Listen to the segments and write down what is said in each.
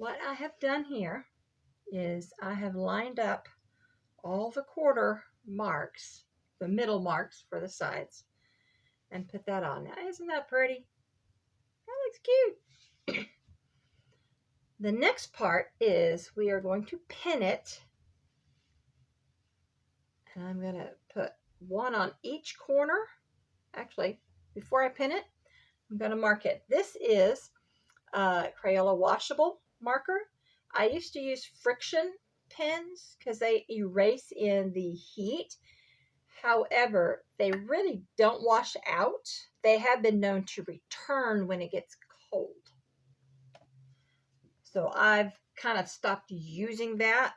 what I have done here is I have lined up all the quarter marks, the middle marks for the sides, and put that on. Now, isn't that pretty? That looks cute. The next part is we are going to pin it. And I'm going to put one on each corner. Actually, before I pin it, I'm going to mark it. This is Crayola washable marker. I used to use friction pins because they erase in the heat. However, they really don't wash out. They have been known to return when it gets cold. So I've kind of stopped using that,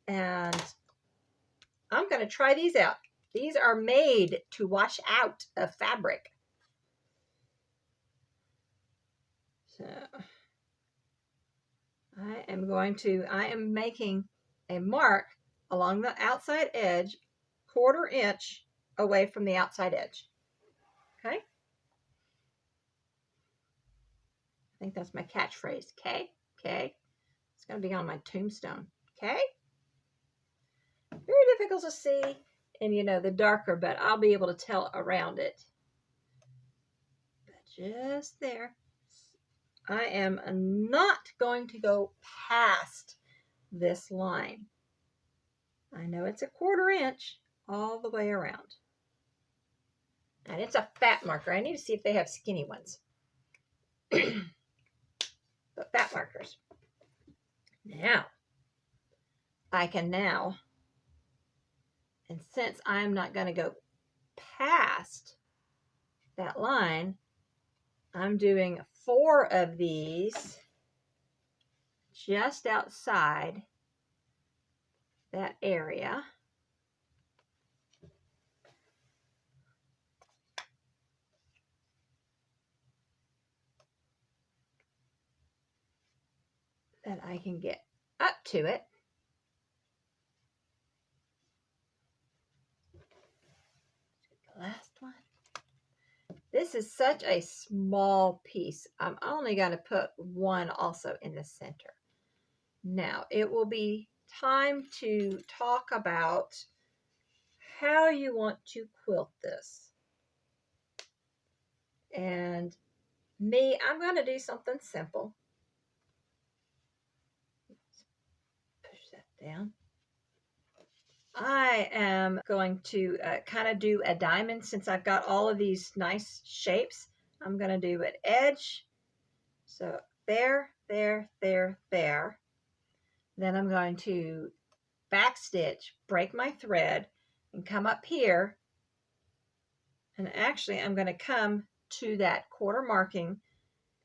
and I'm going to try these out. These are made to wash out of fabric. So I am making a mark along the outside edge, 1/4 inch away from the outside edge. Okay? I think that's my catchphrase. Okay? Okay? It's going to be on my tombstone. Okay? Very difficult to see in, the darker, but I'll be able to tell around it. But just there. I am not going to go past this line. I know it's a 1/4 inch all the way around. And it's a fat marker. I need to see if they have skinny ones. But fat markers. Now, I can and since I'm not going to go past that line, I'm doing 4 of these just outside that area. That I can get up to it. The last one. This is such a small piece. I'm only going to put one also in the center. Now, it will be time to talk about how you want to quilt this. And I'm going to do something simple. Push that down. I am going to kind of do a diamond since I've got all of these nice shapes. I'm going to do an edge. So there, there, there, there. Then I'm going to back stitch, break my thread, and come up here. And actually, I'm going to come to that 1/4 marking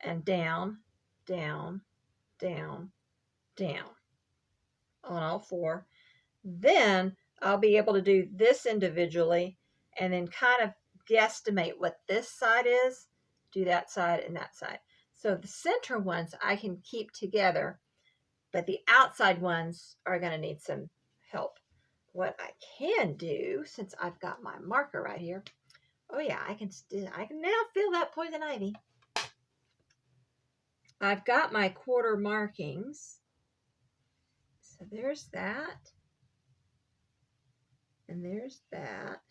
and down, down, down, down on all 4. Then I'll be able to do this individually and then kind of guesstimate what this side is, do that side and that side. So the center ones I can keep together, but the outside ones are going to need some help. What I can do, since I've got my marker right here, oh yeah, I can now feel that poison ivy. I've got my 1/4 markings. So there's that. And there's that.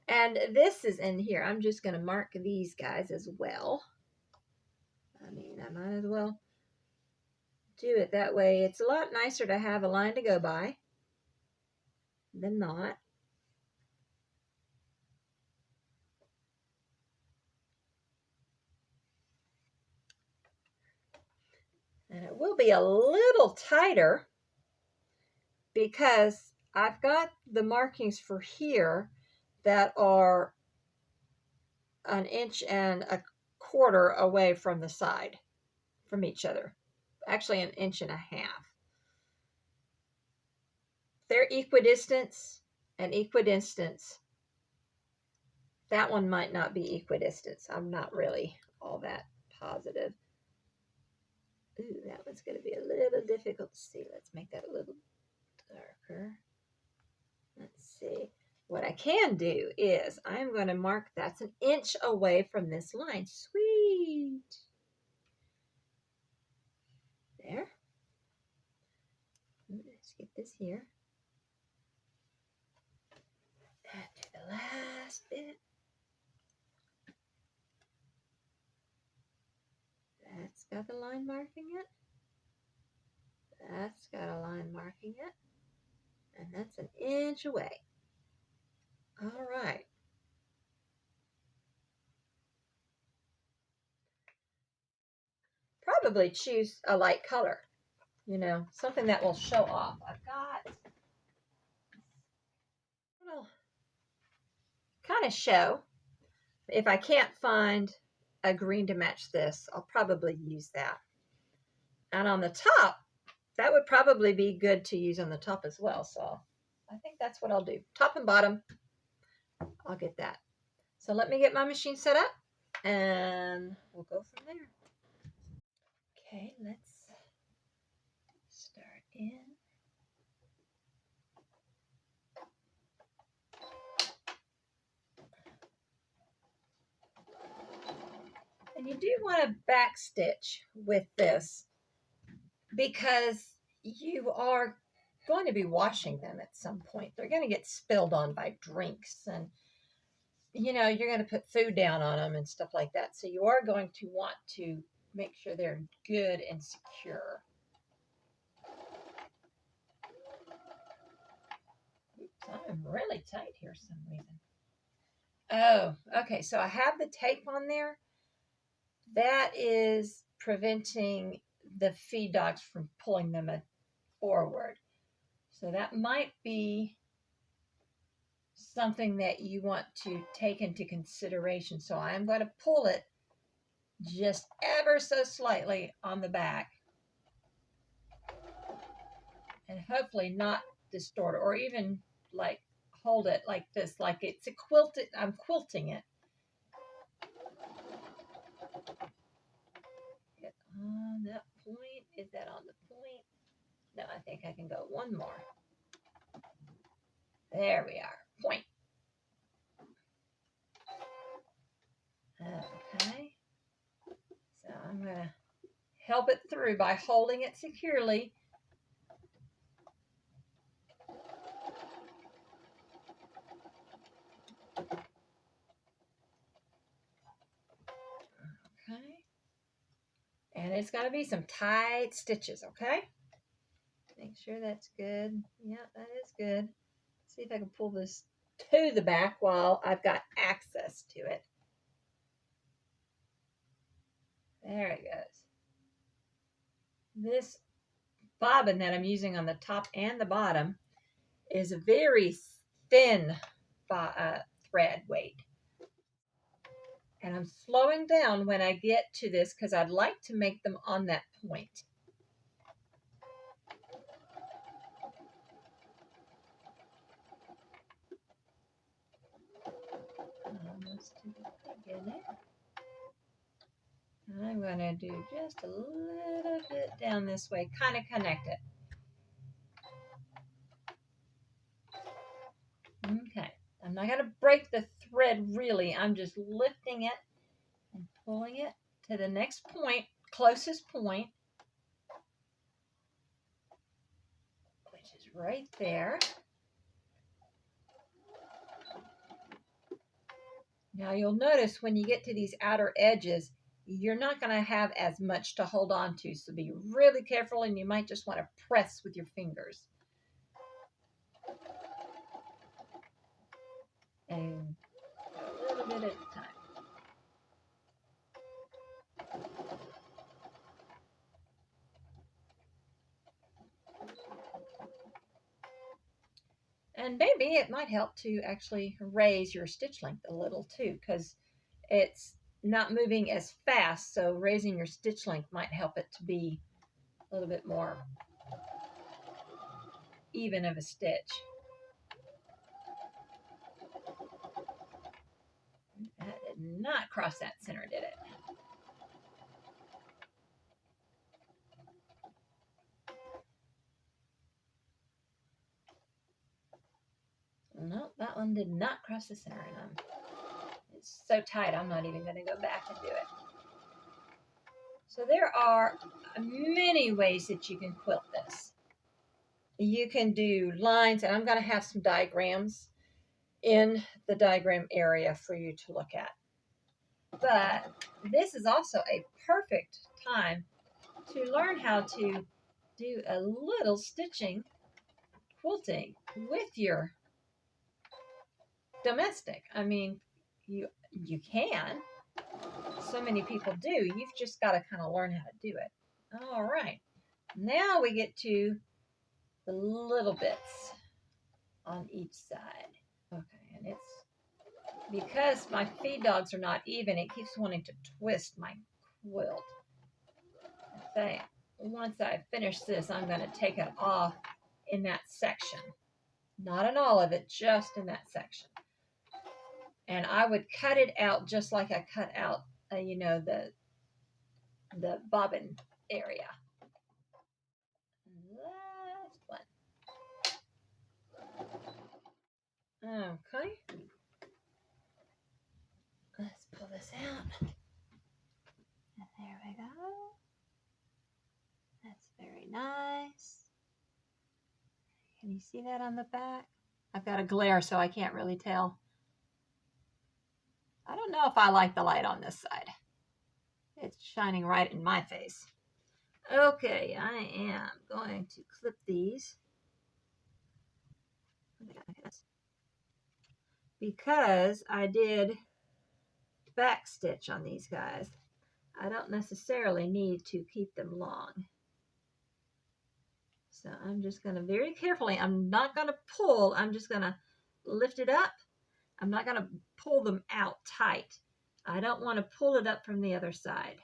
And this is in here. I'm just going to mark these guys as well. I mean, I might as well do it that way. It's a lot nicer to have a line to go by than not. And it will be a little tighter because I've got the markings for here that are 1 1/4 inches away from the side, from each other. Actually 1.5 inches. They're equidistant and equidistance. That one might not be equidistant. I'm not really all that positive. Ooh, that one's going to be a little difficult to see. Let's make that a little darker. Let's see. What I can do is I'm going to mark that's 1 inch away from this line. Sweet. There. Let's get this here. And do the last bit. That's got the line marking it. That's got a line marking it. And that's an inch away. All right. Probably choose a light color, you know, something that will show off. I've got a little kind of show. If I can't find a green to match this, I'll probably use that. And on the top, that would probably be good to use on the top as well. So I think that's what I'll do. Top and bottom, I'll get that. So let me get my machine set up and we'll go from there. Okay, let's start in. And you do want to back stitch with this because you are going to be washing them at some point. They're going to get spilled on by drinks and, you know, you're going to put food down on them and stuff like that. So you are going to want to make sure they're good and secure. Oops, I'm really tight here for some reason. Oh, okay. So I have the tape on there. That is preventing the feed dogs from pulling them forward. So that might be something that you want to take into consideration. So I'm going to pull it just ever so slightly on the back and hopefully not distort it, or even like hold it like this, like it's a quilted, I'm quilting it. Get on that point. Is that on the point? No, I think I can go one more. There we are. Point. Okay. So I'm going to help it through by holding it securely. Okay. And it's got to be some tight stitches, okay? Make sure that's good. Yeah, that is good. See if I can pull this to the back while I've got access to it. There it goes. This bobbin that I'm using on the top and the bottom is a very thin thread weight. And I'm slowing down when I get to this because I'd like to make them on that point. Almost to the beginning. I'm going to do just a little bit down this way, kind of connect it. Okay, I'm not going to break the thread really. I'm just lifting it and pulling it to the next point, closest point, which is right there. Now you'll notice when you get to these outer edges, you're not going to have as much to hold on to. So be really careful, and you might just want to press with your fingers. And a little bit at a time. And maybe it might help to actually raise your stitch length a little too, because it's not moving as fast. So raising your stitch length might help it to be a little bit more even of a stitch. That did not cross that center, did it? No, that one did not cross the center, and it's so tight I'm not even going to go back and do it. So there are many ways that you can quilt this. You can do lines, and I'm going to have some diagrams in the diagram area for you to look at. But this is also a perfect time to learn how to do a little stitching quilting with your domestic. I mean, you can. So many people do. You've just got to kind of learn how to do it. All right. Now we get to the little bits on each side. Okay, and it's because my feed dogs are not even, it keeps wanting to twist my quilt. Once I finish this, I'm going to take it off in that section. Not in all of it, just in that section. And I would cut it out just like I cut out, the bobbin area. Last one. Okay. Let's pull this out. And there we go. That's very nice. Can you see that on the back? I've got a glare, so I can't really tell. I don't know if I like the light on this side. It's shining right in my face. Okay, I am going to clip these. Because I did back stitch on these guys, I don't necessarily need to keep them long. So I'm just going to very carefully, I'm not going to pull, I'm just going to lift it up. I'm not going to pull them out tight. I don't want to pull it up from the other side.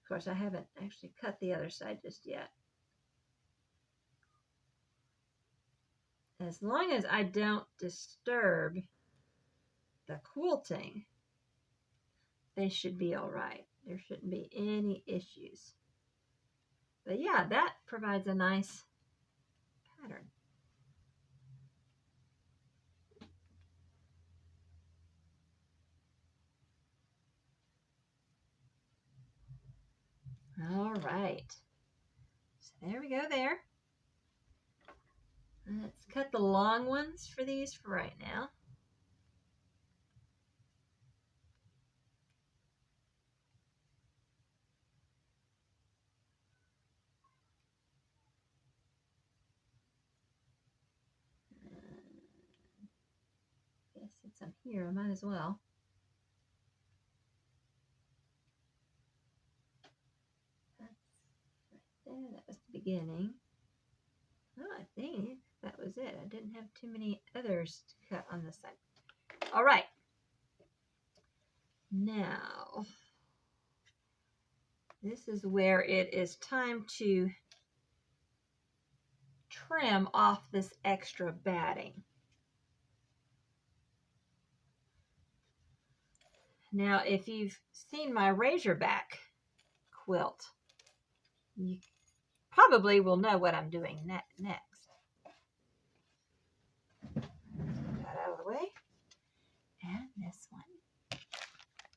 Of course, I haven't actually cut the other side just yet. As long as I don't disturb the quilting, they should be all right. There shouldn't be any issues. But yeah, that provides a nice pattern. All right. So there we go there. Let's cut the long ones for these for right now. Guess since I'm here, I might as well. That's right there. That was the beginning. Oh, I think that was it. I didn't have too many others to cut on this side. All right. Now, this is where it is time to trim off this extra batting. Now, if you've seen my razorback quilt, you probably will know what I'm doing next. Get that out of the way. And this one.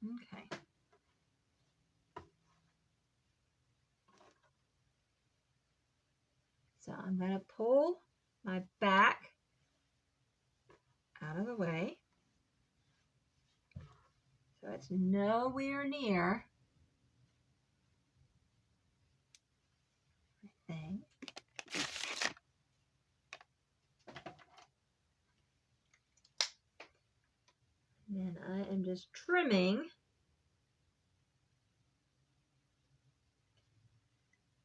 Okay. So I'm going to pull my back out of the way. So it's nowhere near the thing. Then I am just trimming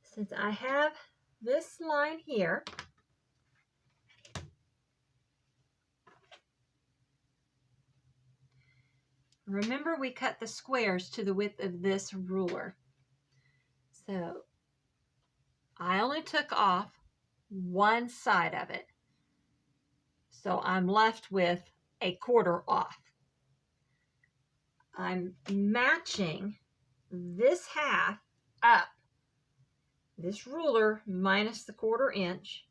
since I have this line here. Remember, we cut the squares to the width of this ruler. So I only took off one side of it. So I'm left with a quarter off. I'm matching this half up, this ruler minus the quarter inch,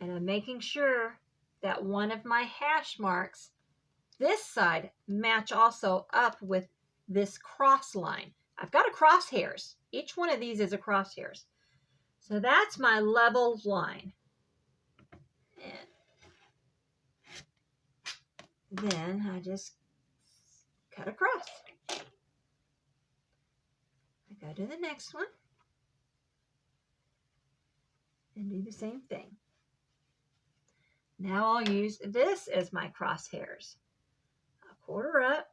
and I'm making sure that one of my hash marks this side match also up with this cross line. I've got a crosshairs. Each one of these is a crosshairs. So that's my level line. And then I just cut across. I go to the next one and do the same thing. Now I'll use this as my crosshairs. I'll quarter up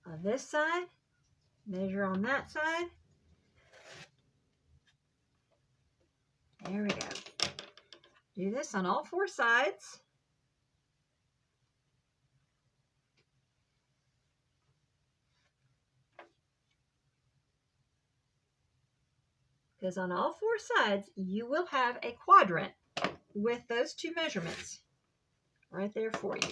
on this side, measure on that side. There we go. Do this on all four sides. Because on all four sides, you will have a quadrant with those two measurements right there for you.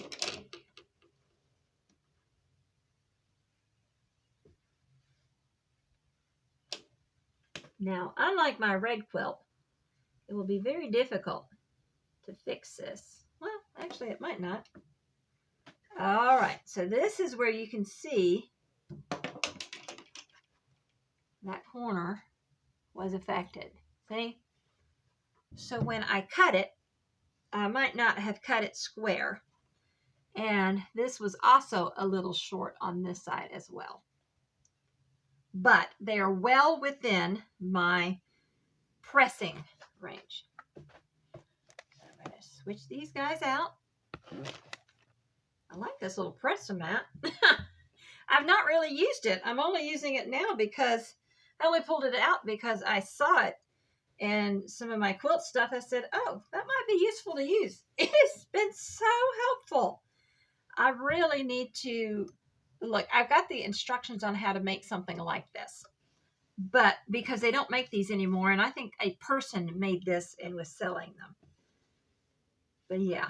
Now, unlike my red quilt, it will be very difficult to fix this. Well, actually, it might not. All right, so this is where you can see that corner was affected. See? So when I cut it, I might not have cut it square. And this was also a little short on this side as well. But they are well within my pressing range. So I'm going to switch these guys out. I like this little presser mat. I've not really used it. I'm only using it now because I only pulled it out because I saw it in some of my quilt stuff. I said, oh, that might be useful to use. It has been so helpful. I really need to look. I've got the instructions on how to make something like this, but because they don't make these anymore, and I think a person made this and was selling them. But yeah,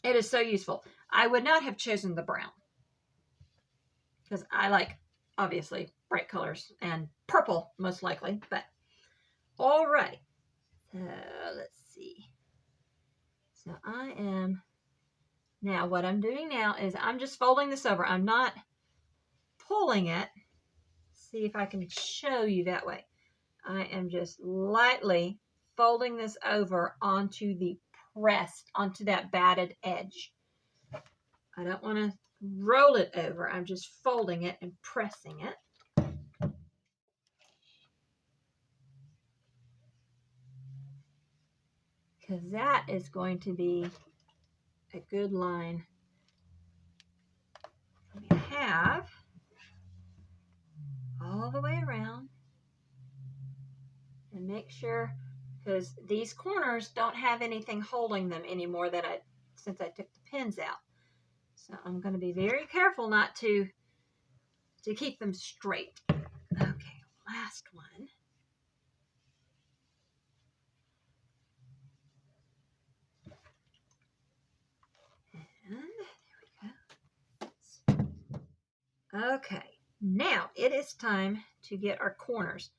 it is so useful. I would not have chosen the brown because I like, obviously, bright colors and purple most likely, but all right. Let's see. So now what I'm doing now is I'm just folding this over. I'm not pulling it. See if I can show you that way. I am just lightly folding this over onto that batted edge. I don't want to roll it over. I'm just folding it and pressing it. Because that is going to be a good line. We have all the way around. And make sure, because these corners don't have anything holding them anymore since I took the pins out. So I'm going to be very careful not to keep them straight. Okay, last one. And there we go. Okay, now it is time to get our corners.